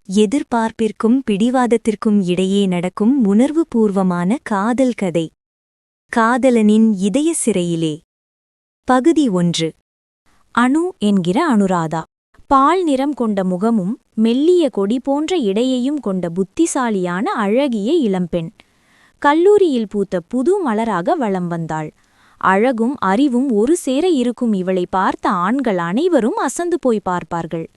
எதிர்பார்ப்பிற்கும் பிடிவாதத்திற்கும் இடையே நடக்கும் உணர்வுபூர்வமான காதல் கதை. காதலனின் இதய சிறையிலே. பகுதி 1. அனு என்கிற அனுராதா. பால் நிறம் கொண்ட முகமும் மெல்லிய கொடி போன்ற இடையையும் கொண்ட புத்திசாலியான அழகிய இளம்பெண். கல்லூரியில் பூத்த புது மலராக வலம் வந்தாள். அழகும் அறிவும் ஒரு சேர இருக்கும் இவளை பார்த்த ஆண்கள் அனைவரும் அசந்து போய் பார்ப்பார்கள்.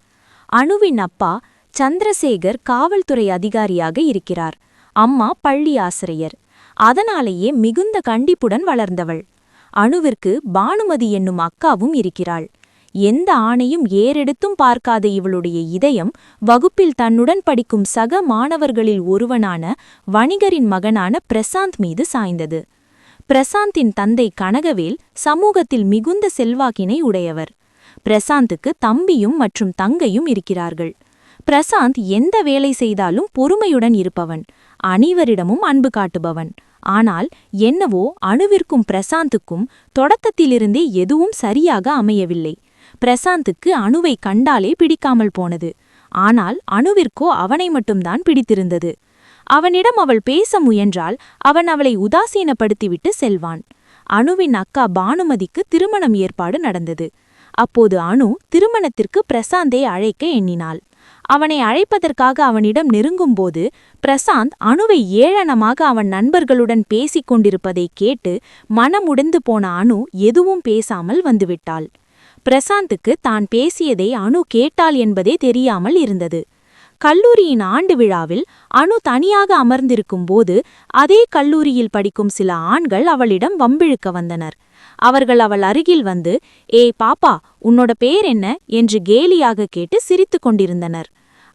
அனுவின் அப்பா சந்திரசேகர் காவல்துறை அதிகாரியாக இருக்கிறார். அம்மா பள்ளி ஆசிரியர். அதனாலேயே மிகுந்த கண்டிப்புடன் வளர்ந்தவள். அனுவிற்கு பானுமதி என்னும் அக்காவும் இருக்கிறாள். எந்த ஆணையும் ஏறெடுத்தும் பார்க்காத இவளுடைய இதயம் வகுப்பில் தன்னுடன் படிக்கும் சக மாணவர்களில் ஒருவனான வணிகரின் மகனான பிரசாந்த் மீது சாய்ந்தது. பிரசாந்தின் தந்தை கனகவேல் சமூகத்தில் மிகுந்த செல்வாக்கினை உடையவர். பிரசாந்துக்கு தம்பியும் மற்றும் தங்கையும் இருக்கிறார்கள். பிரசாந்த் எந்த வேலை செய்தாலும் பொறுமையுடன் இருப்பவன், அனைவரிடமும் அன்பு காட்டுபவன். ஆனால் என்னவோ அனுவிற்கும் பிரசாந்துக்கும் தொடக்கத்திலிருந்தே எதுவும் சரியாக அமையவில்லை. பிரசாந்துக்கு அனுவை கண்டாலே பிடிக்காமல் போனது. ஆனால் அனுவிற்கோ அவனை மட்டும்தான் பிடித்திருந்தது. அவனிடம் அவள் பேச முயன்றால் அவன் அவளை உதாசீனப்படுத்திவிட்டு செல்வான். அனுவின் அக்கா பானுமதிக்கு திருமணம் ஏற்பாடு நடந்தது. அப்போது அனு திருமணத்திற்கு பிரசாந்தை அழைக்க எண்ணினாள். அவனை அழைப்பதற்காக அவனிடம் நெருங்கும்போது பிரசாந்த் அனுவை ஏளனமாக அவன் நண்பர்களுடன் பேசிக் கொண்டிருப்பதை கேட்டு மனமுடைந்து போன அனு எதுவும் பேசாமல் வந்துவிட்டாள். பிரசாந்துக்கு தான் பேசியதை அனு கேட்டாள் என்பதே தெரியாமல் இருந்தது. கல்லூரியின் ஆண்டு விழாவில் அனு தனியாக அமர்ந்திருக்கும்போது அதே கல்லூரியில் படிக்கும் சில ஆண்கள் அவளிடம் வம்பிழுக்க வந்தனர். அவர்கள் அவள் அருகில் வந்து, "ஏய் பாப்பா, உன்னோட பேர் என்ன?" என்று கேலியாக கேட்டு சிரித்து கொண்டிருந்தனர்.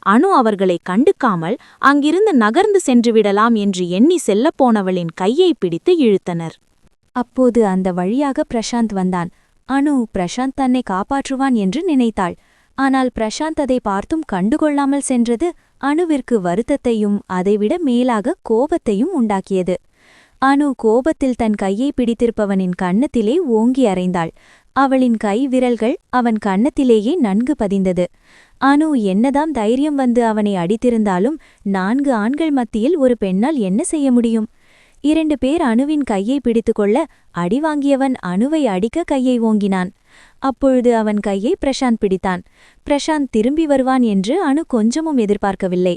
அனு அவர்களை கண்டுக்காமல் அங்கிருந்து நகர்ந்து சென்றுவிடலாம் என்று எண்ணி செல்லப்போனவளின் கையை பிடித்து இழுத்தனர். அப்போது அந்த வழியாக பிரசாந்த் வந்தான். அனு பிரசாந்த் தன்னை காப்பாற்றுவான் என்று நினைத்தாள். ஆனால் பிரசாந்த் அதை பார்த்தும் கண்டுகொள்ளாமல் சென்றது அனுவிற்கு வருத்தத்தையும் அதைவிட மேலாக கோபத்தையும் உண்டாக்கியது. அனு கோபத்தில் தன் கையை பிடித்திருப்பவனின் கன்னத்திலே ஓங்கி அறைந்தாள். அவளின் கை விரல்கள் அவன் கன்னத்திலேயே நன்கு பதிந்தது. அனு என்னதாம் தைரியம் வந்து அவனை அடித்திருந்தாலும் 4 ஆண்கள் மத்தியில் ஒரு பெண்ணால் என்ன செய்ய முடியும்? 2 பேர் அனுவின் கையை பிடித்துக்கொள்ள அடி வாங்கியவன் அனுவை அடிக்க கையை ஓங்கினான். அப்பொழுது அவன் கையை பிரசாந்த் பிடித்தான். பிரசாந்த் திரும்பி வருவான் என்று அனு கொஞ்சமும் எதிர்பார்க்கவில்லை.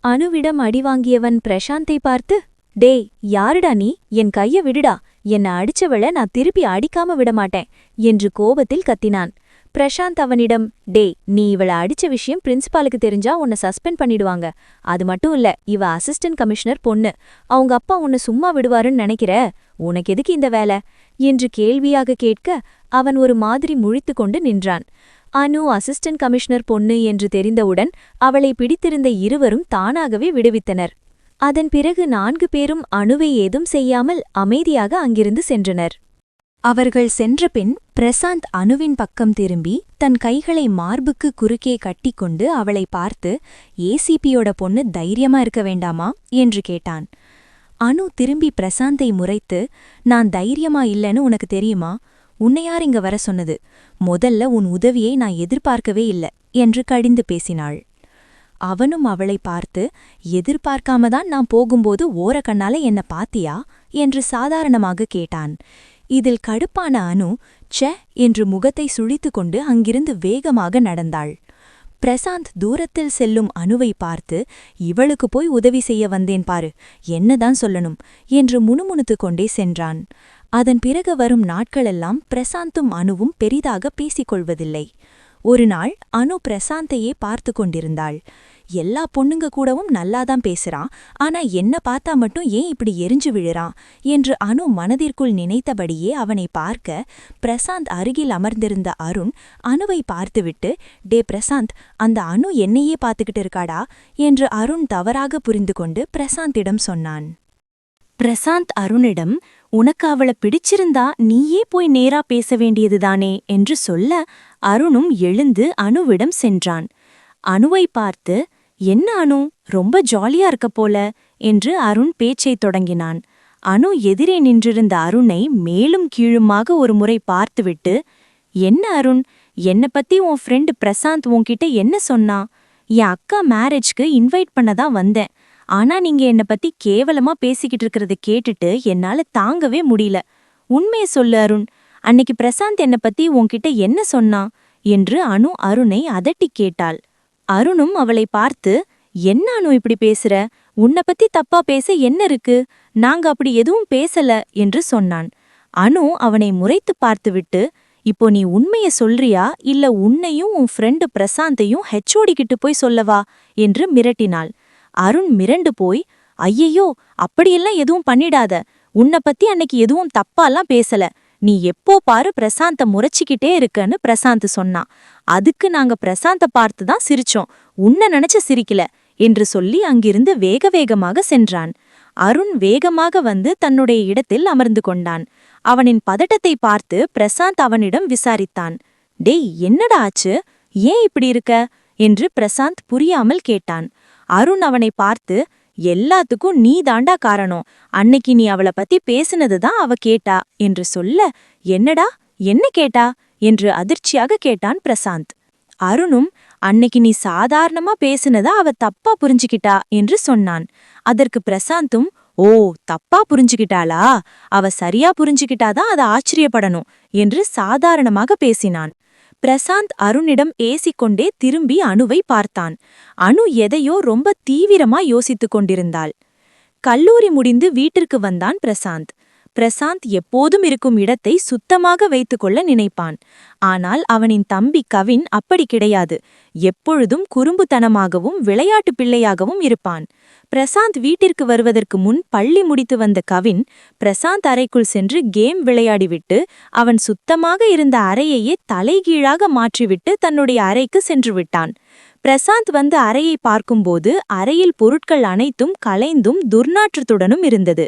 அனுவிடம் அடி வாங்கியவன் பிரசாந்தை பார்த்து, "டேய், யாருடா நீ? என் கைய விடுடா. என்னை அடிச்சவள நான் திருப்பி அடிக்காம விடமாட்டேன்" என்று கோபத்தில் கத்தினான். பிரசாந்த் அவனிடம், "டேய், நீ இவள அடிச்ச விஷயம் பிரின்சிபாலுக்கு தெரிஞ்சா உன்னை சஸ்பெண்ட் பண்ணிடுவாங்க. அது மட்டும் இல்ல, இவ அசிஸ்டன்ட் கமிஷனர் பொண்ணு. அவங்க அப்பா உன்னை சும்மா விடுவாருன்னு நினைக்கிற? உனக்கு எதுக்கு இந்த வேலை?" என்று கேள்வியாக கேட்க அவன் ஒரு மாதிரி முழித்துக்கொண்டு நின்றான். அனு அசிஸ்டன்ட் கமிஷனர் பொண்ணு என்று தெரிந்தவுடன் அவளை பிடித்திருந்த இருவரும் தானாகவே விடுவித்தனர். அதன் பிறகு 4 பேரும் அனுவை ஏதும் செய்யாமல் அமைதியாக அங்கிருந்து சென்றனர். அவர்கள் சென்றபின் பிரசாந்த் அனுவின் பக்கம் திரும்பி தன் கைகளை மார்புக்கு குறுக்கே கட்டிக்கொண்டு அவளை பார்த்து, "ஏசிபியோட பொண்ணு தைரியமா இருக்க வேண்டாமா?" என்று கேட்டான். அனு திரும்பி பிரசாந்தை முறைத்து, "நான் தைரியமா இல்லைன்னு உனக்கு தெரியுமா? உன்னை யார் இங்க வர சொன்னது? முதல்ல உன் உதவியை நான் எதிர்பார்க்கவே இல்லை" என்று கடிந்து பேசினாள். அவனும் அவளை பார்த்து, "எதிர்பார்க்காமதான் நான் போகும்போது ஓரக்கண்ணால என்ன பாத்தியா?" என்று சாதாரணமாக கேட்டான். இதில் கடுப்பான அனு "ச்சே" என்று முகத்தை சுழித்துக்கொண்டு அங்கிருந்து வேகமாக நடந்தாள். பிரசாந்த் தூரத்தில் செல்லும் அனுவை பார்த்து, "இவளுக்கு போய் உதவி செய்ய வந்தேன் பாரு, என்னதான் சொல்லணும்" என்று முணுமுணுத்துக் கொண்டே சென்றான். அதன் பிறகு வரும் நாட்களெல்லாம் பிரசாந்தும் அனுவும் பெரிதாக பேசிக்கொள்வதில்லை. ஒரு நாள் அனு பிரசாந்தையே பார்த்து கொண்டிருந்தாள். "எல்லா பொண்ணுங்க கூடவும் நல்லாதான் பேசுறான், ஆனா என்ன பார்த்தா மட்டும் ஏன் இப்படி எரிஞ்சு விழுறான்" என்று அனு மனதிற்குள் நினைத்தபடியே அவனை பார்க்க பிரசாந்த் அருகில் அமர்ந்திருந்த அருண் அனுவை பார்த்துவிட்டு, "டே பிரசாந்த், அந்த அனு என்னையே பார்த்துக்கிட்டு இருக்காடா" என்று அருண் தவறாக புரிந்து கொண்டு பிரசாந்திடம் சொன்னான். பிரசாந்த் அருணிடம், "உனக்கு அவளை பிடிச்சிருந்தா நீயே போய் நேரா பேச வேண்டியதுதானே" என்று சொல்ல அருணும் எழுந்து அனுவிடம் சென்றான். அனுவை பார்த்து, "என்ன அனு, ரொம்ப ஜாலியா இருக்க போல" என்று அருண் பேச்சைத் தொடங்கினான். அனு எதிரே நின்றிருந்த அருணை மேலும் கீழுமாக ஒரு முறை பார்த்துவிட்டு, "என்ன அருண், என்ன பத்தி உன் ஃப்ரெண்ட் பிரசாந்த் உன்கிட்ட என்ன சொன்னா? என் அக்கா மேரேஜ்க்கு இன்வைட் பண்ண தான் வந்தேன். ஆனா நீங்க என்ன பத்தி கேவலமா பேசிக்கிட்டு இருக்கிறத கேட்டுட்டு என்னால தாங்கவே முடியல. உண்மைய சொல்லு அருண். அன்னைக்கு பிரசாந்த் என்ன பத்தி உன்கிட்ட என்ன சொன்னான் என்று அனு அருணை அதட்டிக் கேட்டாள். அருணும் அவளை பார்த்து, என்ன அனு இப்படி பேசுற? உன்னை பத்தி தப்பா பேச என்ன இருக்கு? நாங்க அப்படி எதுவும் பேசல என்று சொன்னான். அனு அவனை முறைத்து பார்த்துவிட்டு, இப்போ நீ உண்மைய சொல்றியா இல்ல உன்னையும் உன் ஃப்ரெண்டு பிரசாந்தையும் ஹெச்ஓடி கிட்டு போய் சொல்லவா என்று மிரட்டினாள். அருண் மிரண்டு போய், ஐயையோ, அப்படியெல்லாம் எதுவும் பண்ணிடாத. உன்னை பத்தி அன்னைக்கு எதுவும் தப்பாலாம் பேசல. நீ எப்போ பாரு பிரசாந்த முறைச்சிக்கிட்டே இருக்கன்னு பிரசாந்த் சொன்னான். அதுக்கு நாங்க பிரசாந்த பார்த்துதான் சிரிச்சோம், உன்னை நினைச்சு சிரிக்கல என்று சொல்லி அங்கிருந்து வேக வேகமாக சென்றான். அருண் வேகமாக வந்து தன்னுடைய இடத்தில் அமர்ந்து கொண்டான். அவனின் பதட்டத்தை பார்த்து பிரசாந்த் அவனிடம் விசாரித்தான். டேய், என்னடா ஆச்சு? ஏன் இப்படி இருக்க என்று பிரசாந்த் புரியாமல் கேட்டான். அருண் அவனை பார்த்து, எல்லாத்துக்கும் நீ தாண்டா காரணம். அன்னைக்கு நீ அவளை பத்தி பேசினதுதான் அவ கேட்டா என்று சொல்ல, என்னடா, என்ன கேட்டா என்று அதிர்ச்சியாக கேட்டான் பிரசாந்த். அருணும், அன்னைக்கு நீ சாதாரணமா பேசினதா அவ தப்பா புரிஞ்சுக்கிட்டா என்று சொன்னான். அதற்கு பிரசாந்தும், ஓ, தப்பா புரிஞ்சுக்கிட்டாளா? அவ சரியா புரிஞ்சுக்கிட்டாதான் அதை ஆச்சரியப்படணும் என்று சாதாரணமாக பேசினான். பிரசாந்த் அருணிடம் ஏசிக்கொண்டே திரும்பி அனுவை பார்த்தான். அனு எதையோ ரொம்ப தீவிரமா யோசித்துக் கொண்டிருந்தாள். கல்லூரி முடிந்து வீட்டிற்கு வந்தான் பிரசாந்த். பிரசாந்த் எப்போதும் இருக்கும் இடத்தை சுத்தமாக வைத்துக்கொள்ள நினைப்பான். ஆனால் அவனின் தம்பி கவின் அப்படி கிடையாது. எப்பொழுதும் குறும்புத்தனமாகவும் விளையாட்டு பிள்ளையாகவும் இருப்பான். பிரசாந்த் வீட்டிற்கு வருவதற்கு முன் பள்ளி முடித்து வந்த கவின் பிரசாந்த் அறைக்குள் சென்று கேம் விளையாடிவிட்டு அவன் சுத்தமாக இருந்த அறையையே தலைகீழாக மாற்றிவிட்டு தன்னுடைய அறைக்கு சென்று விட்டான். பிரசாந்த் வந்து அறையை பார்க்கும்போது அறையில் பொருட்கள் அனைத்தும் கலைந்தும் துர்நாற்றத்துடனும் இருந்தது.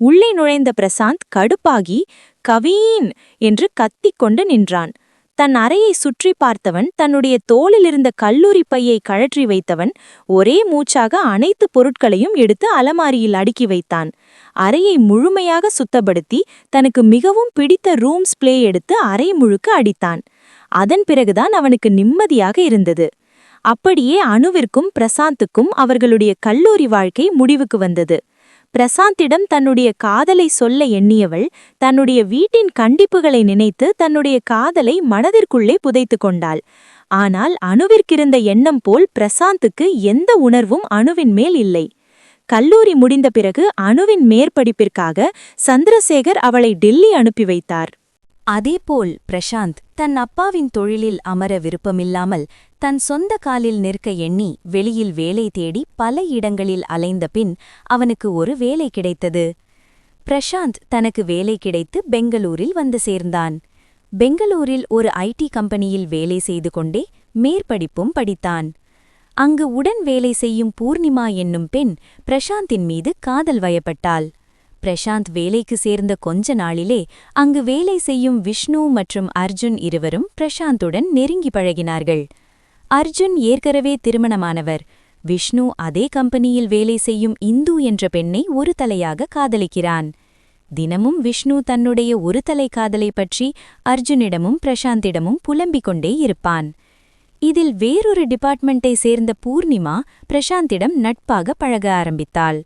உள்ளே நுழைந்த பிரசாந்த் கடுப்பாகி, கவீன் என்று கத்திக்கொண்டு நின்றான். தன் அறையை சுற்றி பார்த்தவன், தன்னுடைய தோளிலிருந்த கல்லூரி பையை கழற்றி வைத்தவன் ஒரே மூச்சாக அனைத்து பொருட்களையும் எடுத்து அலமாரியில் அடுக்கி வைத்தான். அறையை முழுமையாக சுத்தப்படுத்தி தனக்கு மிகவும் பிடித்த ரூம் ஸ்ப்ளே எடுத்து அறை முழுக்க அடித்தான். அதன் பிறகுதான் அவனுக்கு நிம்மதியாக இருந்தது. அப்படியே அனுவிற்கும் பிரசாந்துக்கும் அவர்களுடைய கல்லூரி வாழ்க்கை முடிவுக்கு வந்தது. பிரசாந்திடம் தன்னுடைய காதலை சொல்ல எண்ணியவள் தன்னுடைய வீட்டின் கண்டிப்புகளை நினைத்து தன்னுடைய காதலை மனதிற்குள்ளே புதைத்து கொண்டாள். ஆனால் அனுவிற்கிருந்த எண்ணம் போல் பிரசாந்துக்கு எந்த உணர்வும் அனுவின் மேல் இல்லை. கல்லூரி முடிந்த பிறகு அனுவின் மேற்படிப்பிற்காக சந்திரசேகர் அவளை டெல்லி அனுப்பி வைத்தார். அதேபோல் பிரசாந்த் தன் அப்பாவின் தொழிலில் அமர விருப்பமில்லாமல் தன் சொந்த காலில் நிற்க எண்ணி வெளியில் வேலை தேடி பல இடங்களில் அலைந்த பின் அவனுக்கு ஒரு வேலை கிடைத்தது. பிரசாந்த் தனக்கு வேலை கிடைத்து பெங்களூரில் வந்து சேர்ந்தான். பெங்களூரில் ஒரு ஐடி கம்பெனியில் வேலை செய்து கொண்டே மேற்படிப்பும் படித்தான். அங்கு உடன் வேலை செய்யும் பூர்ணிமா என்னும் பெண் பிரசாந்தின் மீது காதல் வயப்பட்டாள். பிரசாந்த் வேலைக்கு சேர்ந்த கொஞ்ச நாளிலே அங்கு வேலை செய்யும் விஷ்ணு மற்றும் அர்ஜுன் இருவரும் பிரசாந்துடன் நெருங்கி பழகினார்கள். அர்ஜுன் ஏற்கனவே திருமணமானவர். விஷ்ணு அதே கம்பெனியில் வேலை செய்யும் இந்து என்ற பெண்ணை ஒரு தலையாக காதலிக்கிறான். தினமும் விஷ்ணு தன்னுடைய ஒரு தலை காதலை பற்றி அர்ஜுனிடமும் பிரசாந்திடமும் புலம்பிக் கொண்டே இருப்பான். இதில் வேறொரு டிபார்ட்மெண்ட்டை சேர்ந்த பூர்ணிமா பிரசாந்திடம் நட்பாக பழக ஆரம்பித்தாள்.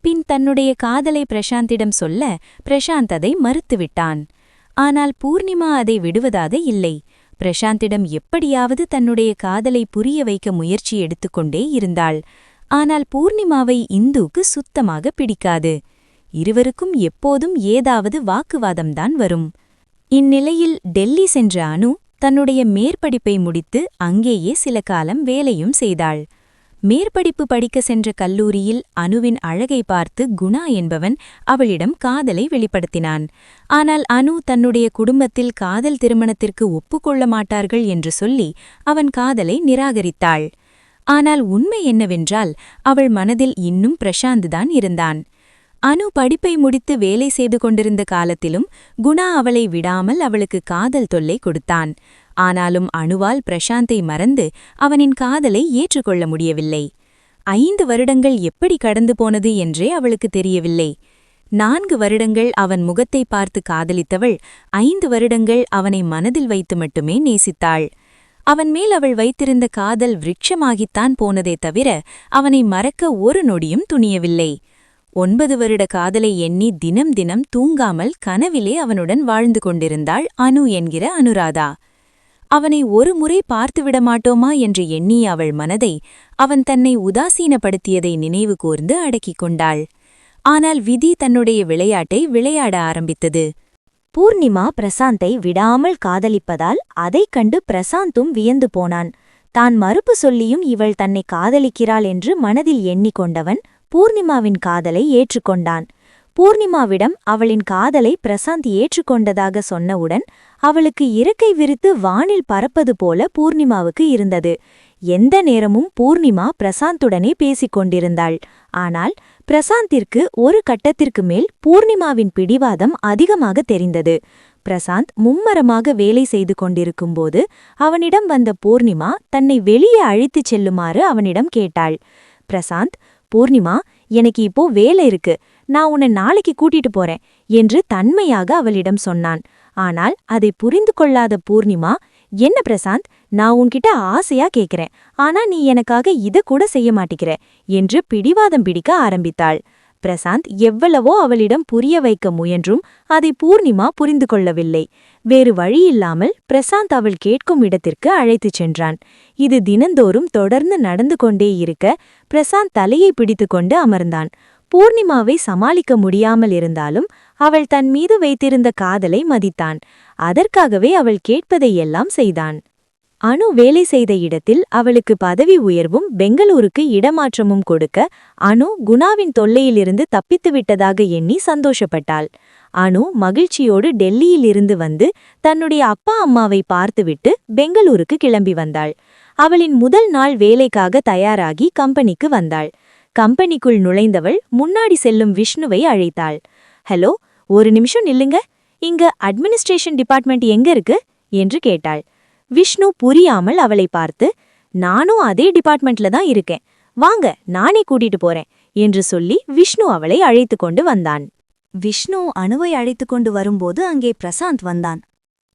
பின் தன்னுடைய காதலை பிரசாந்திடம் சொல்ல பிரசாந்த் அதை மறுத்துவிட்டான். ஆனால் பூர்ணிமா அதை விடுவதாக இல்லை. பிரசாந்திடம் எப்படியாவது தன்னுடைய காதலை புரிய வைக்க முயற்சி எடுத்துக்கொண்டே இருந்தாள். ஆனால் பூர்ணிமாவை இந்துவுக்கு சுத்தமாக பிடிக்காது. இருவருக்கும் எப்போதும் ஏதாவது வாக்குவாதம்தான் வரும். இந்நிலையில் டெல்லி சென்ற அனு தன்னுடைய மேற்படிப்பை முடித்து அங்கேயே சில காலம் வேலையும் செய்தாள். மேற்படிப்பு படிக்க சென்ற கல்லூரியில் அனுவின் அழகை பார்த்து குணா என்பவன் அவளிடம் காதலை வெளிப்படுத்தினான். ஆனால் அனு தன்னுடைய குடும்பத்தில் காதல் திருமணத்திற்கு ஒப்புக்கொள்ள மாட்டார்கள் என்று சொல்லி அவன் காதலை நிராகரித்தாள். ஆனால் உண்மை என்னவென்றால் அவள் மனதில் இன்னும் பிரசாந்த்தான் இருந்தான். அனு படிப்பை முடித்து வேலை செய்து கொண்டிருந்த காலத்திலும் குணா அவளை விடாமல் அவளுக்கு காதல் தொல்லை கொடுத்தான். ஆனாலும் அனுவால் பிரசாந்தை மறந்து அவனின் காதலை ஏற்றுக்கொள்ள முடியவில்லை. 5 வருடங்கள் எப்படி கடந்து போனது என்றே அவளுக்கு தெரியவில்லை. 4 வருடங்கள் அவன் முகத்தை பார்த்து காதலித்தவள் 5 வருடங்கள் அவனை மனதில் வைத்து மட்டுமே நேசித்தாள். அவன் மேல் அவள் வைத்திருந்த காதல் விருட்சமாகித்தான் போனதே தவிர அவனை மறக்க ஒரு நொடியும் துணியவில்லை. 9 வருட காதலை எண்ணி தினம் தினம் தூங்காமல் கனவிலே அவனுடன் வாழ்ந்து கொண்டிருந்தாள் அனு என்கிற அனுராதா. அவனை ஒரு முறை பார்த்துவிட மாட்டோமா என்று எண்ணிய அவள் மனதை அவன் தன்னை உதாசீனப்படுத்தியதை நினைவு கூர்ந்து அடக்கிக் கொண்டாள். ஆனால் விதி தன்னுடைய விளையாட்டை விளையாட ஆரம்பித்தது. பூர்ணிமா பிரசாந்தை விடாமல் காதலிப்பதால் அதைக் கண்டு பிரசாந்தும் வியந்து போனான். தான் மறுப்பு சொல்லியும் இவள் தன்னை காதலிக்கிறாள் என்று மனதில் எண்ணிக்கொண்டவன் பூர்ணிமாவின் காதலை ஏற்றுக்கொண்டான். பூர்ணிமாவிடம் அவளின் காதலை பிரசாந்த் ஏற்றுக்கொண்டதாக சொன்னவுடன் அவளுக்கு இறக்கை விரித்து வானில் பறப்பது போல பூர்ணிமாவுக்கு இருந்தது. எந்த நேரமும் பூர்ணிமா பிரசாந்துடனே பேசிக் கொண்டிருந்தாள். ஆனால் பிரசாந்திற்கு ஒரு கட்டத்திற்கு மேல் பூர்ணிமாவின் பிடிவாதம் அதிகமாக தெரிந்தது. பிரசாந்த் மும்மரமாக வேலை செய்து கொண்டிருக்கும்போது அவனிடம் வந்த பூர்ணிமா தன்னை வெளியே அழைத்துச் செல்லுமாறு அவனிடம் கேட்டாள். பிரசாந்த், பூர்ணிமா, எனக்கு இப்போ வேலை இருக்கு, நான் உன்னை நாளைக்கு கூட்டிட்டு போறேன் என்று தன்மையாக அவளிடம் சொன்னான். ஆனால் அதை புரிந்து கொள்ளாத பூர்ணிமா, என்ன பிரசாந்த், நான் உன்கிட்ட ஆசையா கேட்கிறேன், ஆனா நீ எனக்காக இத கூட செய்ய மாட்டிக்கிற என்று பிடிவாதம் பிடிக்க ஆரம்பித்தாள். பிரசாந்த் எவ்வளவோ அவளிடம் புரிய வைக்க முயன்றும் அதை பூர்ணிமா புரிந்து கொள்ளவில்லை. வேறு வழியில்லாமல் பிரசாந்த் அவள் கேட்கும் இடத்திற்கு அழைத்துச் சென்றான். இது தினந்தோறும் தொடர்ந்து நடந்து கொண்டே இருக்க பிரசாந்த் தலையை பிடித்துக்கொண்டு அமர்ந்தான். பூர்ணிமாவை சமாளிக்க முடியாமல் இருந்தாலும் அவள் தன் மீது வைத்திருந்த காதலை மதித்தான். அதற்காகவே அவள் கேட்பதையெல்லாம் செய்தான். அனு வேலை செய்த இடத்தில் அவளுக்கு பதவி உயர்வும் பெங்களூருக்கு இடமாற்றமும் கொடுக்க அனு குணாவின் தொல்லையிலிருந்து தப்பித்துவிட்டதாக எண்ணி சந்தோஷப்பட்டாள். அனு மகிழ்ச்சியோடு டெல்லியிலிருந்து வந்து தன்னுடைய அப்பா அம்மாவை பார்த்துவிட்டு பெங்களூருக்கு கிளம்பி வந்தாள். அவளின் முதல் நாள் வேலைக்காக தயாராகி கம்பெனிக்கு வந்தாள். கம்பெனிக்குள் நுழைந்தவள் முன்னாடி செல்லும் விஷ்ணுவை அழைத்தாள். ஹலோ, ஒரு நிமிஷம் நில்லுங்க, இங்க அட்மினிஸ்ட்ரேஷன் டிபார்ட்மெண்ட் எங்க இருக்கு என்று கேட்டாள். விஷ்ணு புரியாமல் அவளை பார்த்து, நானும் அதே டிபார்ட்மெண்ட்ல தான் இருக்கேன், வாங்க நானே கூட்டிட்டு போறேன் என்று சொல்லி விஷ்ணு அவளை அழைத்து கொண்டு வந்தான். விஷ்ணு அனுவை அழைத்து கொண்டு வரும்போது அங்கே பிரசாந்த் வந்தான்.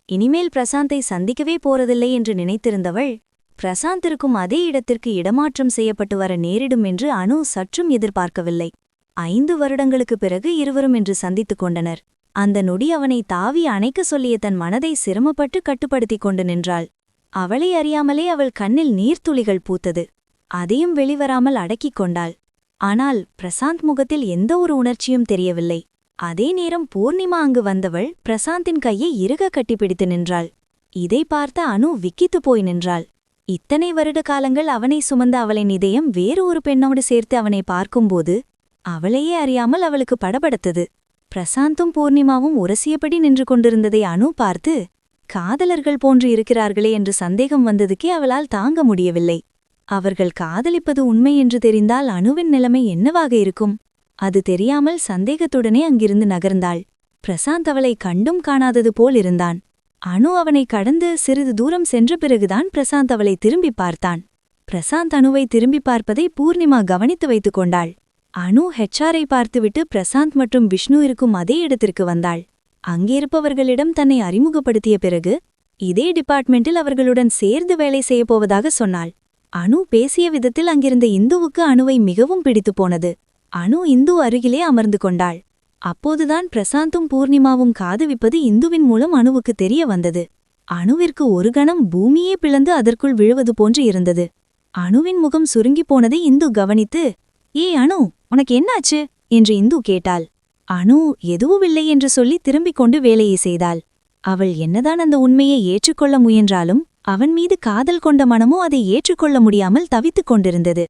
இனிமேல் பிரசாந்தை சந்திக்கவே போறதில்லை என்று நினைத்திருந்தவள் பிரசாந்த் இருக்கும் அதே இடத்திற்கு இடமாற்றம் செய்யப்பட்டு வர நேரிடும் என்று அனு சற்றும் எதிர்பார்க்கவில்லை. 5 வருடங்களுக்கு பிறகு இருவரும் என்று சந்தித்துக் கொண்டனர். அந்த நொடி அவனை தாவி அணைக்க சொல்லிய தன் மனதை சிரமப்பட்டு கட்டுப்படுத்திக் கொண்டு நின்றாள். அவளை அறியாமலே அவள் கண்ணில் நீர்த்துளிகள் பூத்தது. அதையும் வெளிவராமல் அடக்கிக் கொண்டாள். ஆனால் பிரசாந்த் முகத்தில் எந்த ஒரு உணர்ச்சியும் தெரியவில்லை. அதே நேரம் பூர்ணிமா அங்கு வந்தவள் பிரசாந்தின் கையை இறுக கட்டிப்பிடித்து நின்றாள். இதை பார்த்த அனு விக்கித்துப் போய் நின்றாள். இத்தனை வருட காலங்கள் அவனை சுமந்த அவளின் இதயம் வேறு ஒரு பெண்ணோடு சேர்த்து அவனை பார்க்கும்போது அவளையே அறியாமல் அவளுக்கு படபடத்தது. பிரசாந்தும் பூர்ணிமாவும் உரசியபடி நின்று கொண்டிருந்ததை அனு பார்த்து, காதலர்கள் போன்று இருக்கிறார்களே என்று சந்தேகம் வந்ததுக்கே அவளால் தாங்க முடியவில்லை. அவர்கள் காதலிப்பது உண்மை என்று தெரிந்தால் அனுவின் நிலைமை என்னவாக இருக்கும்? அது தெரியாமல் சந்தேகத்துடனே அங்கிருந்து நகர்ந்தாள். பிரசாந்த் அவளை கண்டும் காணாதது போல் இருந்தான். அனு அவனை கடந்து சிறிது தூரம் சென்ற பிறகுதான் பிரசாந்த் அவளை திரும்பி பார்த்தான். பிரசாந்த் அனுவை திரும்பி பார்ப்பதை பூர்ணிமா கவனித்து வைத்துக் கொண்டாள். அனு ஹெச்ஆரை பார்த்துவிட்டு பிரசாந்த் மற்றும் விஷ்ணு இருக்கும் அதே இடத்திற்கு வந்தாள். அங்கிருப்பவர்களிடம் தன்னை அறிமுகப்படுத்திய பிறகு இதே டிபார்ட்மெண்டில் அவர்களுடன் சேர்ந்து வேலை செய்யப்போவதாக சொன்னாள். அனு பேசிய விதத்தில் அங்கிருந்த இந்துவுக்கு அனுவை மிகவும் பிடித்துப் போனது. அனு இந்து அருகிலே அமர்ந்து கொண்டாள். அப்போதுதான் பிரசாந்தும் பூர்ணிமாவும் காதவிப்பது இந்துவின் மூலம் அனுவுக்கு தெரிய வந்தது. அனுவிற்கு ஒரு கணம் பூமியே பிளந்து அதற்குள் விழுவது போன்று இருந்தது. அனுவின் முகம் சுருங்கிப் போனதை இந்து கவனித்து, ஏ அனு, உனக்கு என்னாச்சு என்று இந்து கேட்டாள். அனு எதுவுமில்லை என்று சொல்லி திரும்பிக் கொண்டு வேலையை செய்தாள். அவள் என்னதான் அந்த உண்மையை ஏற்றுக்கொள்ள முயன்றாலும் அவன் மீது காதல் கொண்ட மனமோ அதை ஏற்றுக்கொள்ள முடியாமல் தவித்துக் கொண்டிருந்தது.